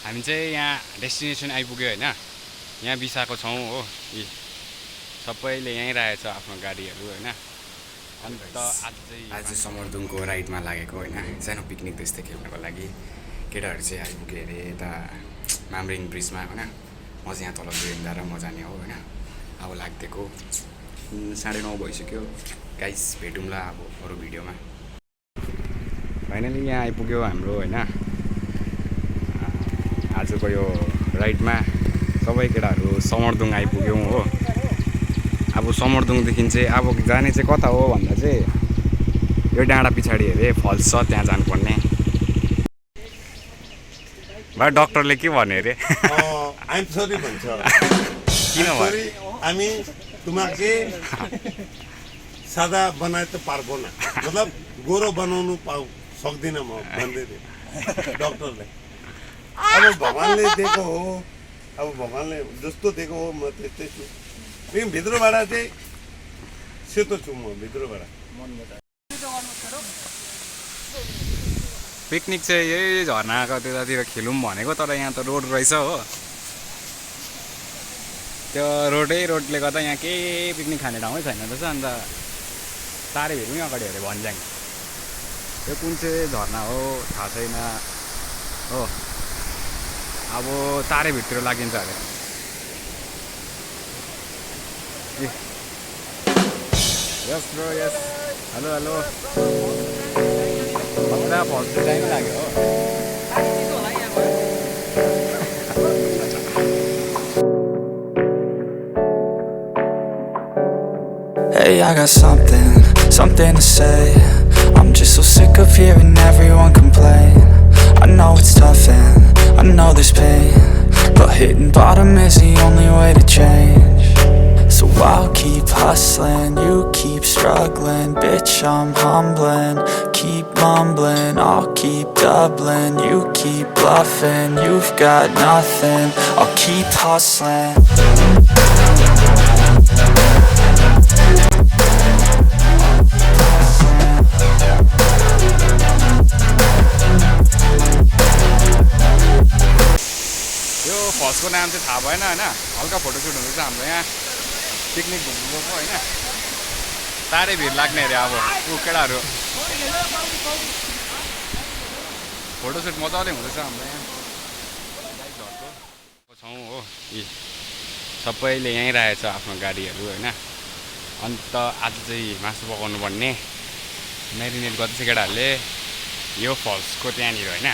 हामी चाहिँ यहाँ डेस्टिनेसन आइपुग्यो होइन यहाँ बिसाएको छौँ हो यी सबैले यहीँ राखेको छ आफ्नो गाडीहरू होइन अन्त आज चाहिँ समरदुङको राइडमा लागेको होइन सानो पिकनिक त्यस्तै खेल्नको लागि केटाहरू चाहिँ आइपुग्यो अरे यता मामरिङ ब्रिजमा होइन म चाहिँ यहाँ तल गइँदा र म जाने हो होइन अब लाग्दिएको 9:30 भइसक्यो गाइस भेटौँला अब अरू भिडियोमा फाइनली यहाँ आइपुग्यो हाम्रो होइन आजको यो राइडमा सबै केटाहरू समरदुङ आइपुग्यौँ हो अब समरदुङदेखि चाहिँ अब जाने चाहिँ कता हो भन्दा चाहिँ यो डाँडा पछाडि हेरे फल्स छ त्यहाँ जानुपर्ने भाइ डक्टरले के भन्यो अरे आइम सरी भन्छ किन सरी हामी तुम्हाके सादा बनाए त पार्दैन मतलब गोरो बनाउनु सक्दिनँ म भन्दै थिएँ डक्टरले अब भगवान्ले दिएको हो अब भगवान्ले जस्तो दिएको हो म त्यस्तै छु लेकिन भित्रबाट चाहिँ सेतो छु म भित्रबाट पिकनिक चाहिँ यही झर्नाको त्यतातिर खेलौँ भनेको तर यहाँ त रोड रहेछ हो त्यो रोडले गर्दा यहाँ केही पिकनिक खाने ठाउँै छैन रहेछ अन्त तारे भेटौँ अगाडि हेऱ्यो भन्ज्याङ यो कुन चाहिँ झर्ना हो थाहा छैन हो अब तारे भित्र लागिन्छ अरे यस ब्रो यस हेलो हेलो भन्दा फर्स्ट टाइम लाग्यो हो Hey, I got something to say. I'm just so sick of hearing everyone complain. I know it's tough and I know there's pain, but hitting bottom is the only way to change. So I'll keep hustling, you keep struggling. Bitch, I'm humbling, keep mumbling. I'll keep doubling, you keep bluffing. You've got nothing, I'll keep hustling. फल्सको नाम चाहिँ थाहा भएन होइन हल्का photoshoot हुँदैछ हाम्रो यहाँ picnic घुम्नु गएको होइन तारै भिड लाग्ने अरे अब ऊ केटाहरू फोटोसुट मजाले हुँदैछ हाम्रो यहाँ झर्को छौँ हो यी सबैले यहीँ राखेको छ आफ्नो गाडीहरू होइन अन्त आज चाहिँ मासु पकाउनु पर्ने म्यारिनेट गर्दैछ केटाहरूले यो फल्सको त्यहाँनिर होइन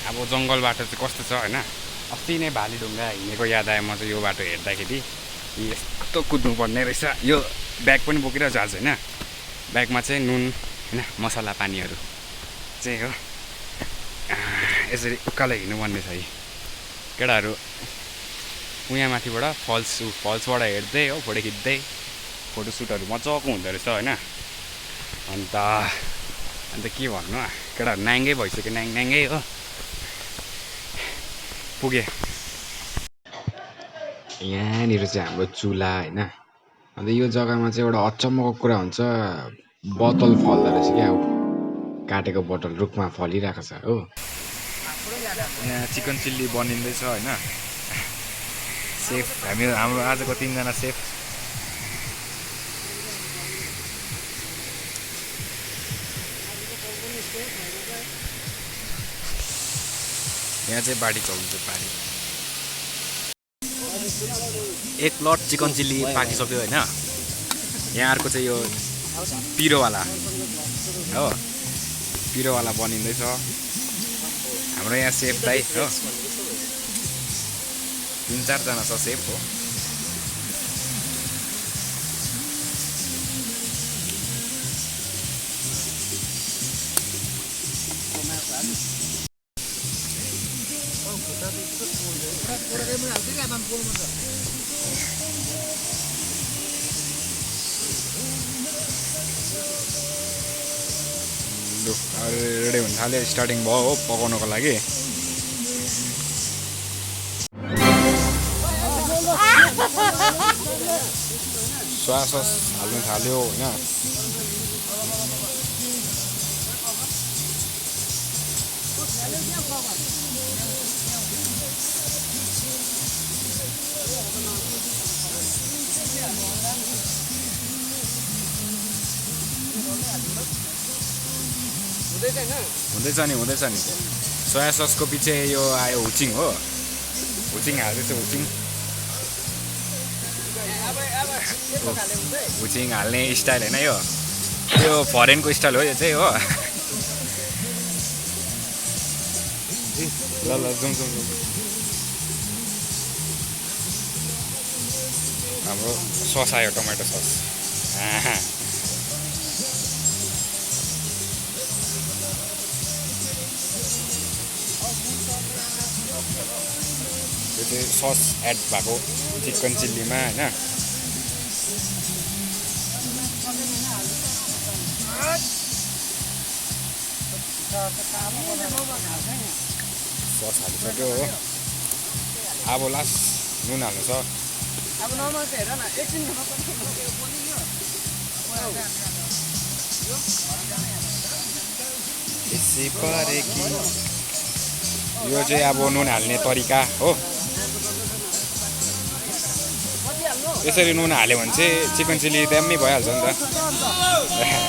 अब जङ्गल बाटो चाहिँ कस्तो छ होइन अस्ति नै भालीढुङ्गा हिँडेको याद आयो म चाहिँ यो बाटो हेर्दाखेरि यस्तो कुद्नुपर्ने रहेछ यो ब्याग पनि बोकिरहेको छु आज होइन ब्यागमा चाहिँ नुन होइन मसला पानीहरू चाहिँ हो यसरी उकालो हिँड्नुपर्ने छ है केटाहरू उहाँ माथिबाट फल्सबाट हेर्दै हो फोटो खिच्दै फोटोसुटहरू मजाको हुँदो रहेछ होइन अन्त के भन्नु केटाहरू नाङ्गै भइसक्यो नाङ्गै हो पुगे यहाँनिर चाहिँ हाम्रो चुला होइन अन्त यो जग्गामा चाहिँ एउटा अचम्मको कुरा हुन्छ बोतल फल्दो रहेछ क्या हो काटेको बोतल रुखमा फलिरहेको छ हो यहाँ चिकन चिल्ली बनिँदैछ होइन सेफ हाम्रो आजको 3 जना सेफ यहाँ चाहिँ बाढी चल्दैछ बाढी एक प्लट चिकन चिल्ली पाकिसक्यो होइन यहाँ अर्को चाहिँ यो पिरोवाला हो पिरोवाला बनिँदैछ हाम्रो यहाँ सेफ दाइ हो 3-4 जना छ सेफ हो रेडी हुन थाल्यो स्टार्टिङ भयो हो पकाउनको लागि सस हाल्नु थाल्यो होइन हुँदैछ नि सोया ससको पछि यो आयो हुचिङ हो हुचिङ हाल्दैछ हुचिङ हाल्ने स्टाइल होइन यो त्यो फरेनको स्टाइल हो यो चाहिँ हो ल जाउँ हाम्रो सस आयो टमाटो सस यो चाहिँ सस एड भएको चिकन चिल्लीमा होइन सस हालिसक्यो हो अब लास्ट नुन हाल्नु छ यो चाहिँ अब नुन हाल्ने तरिका हो यसरी नुन हाल्यो भने चाहिँ चिकन चिल्ली दामी भइहाल्छ नि त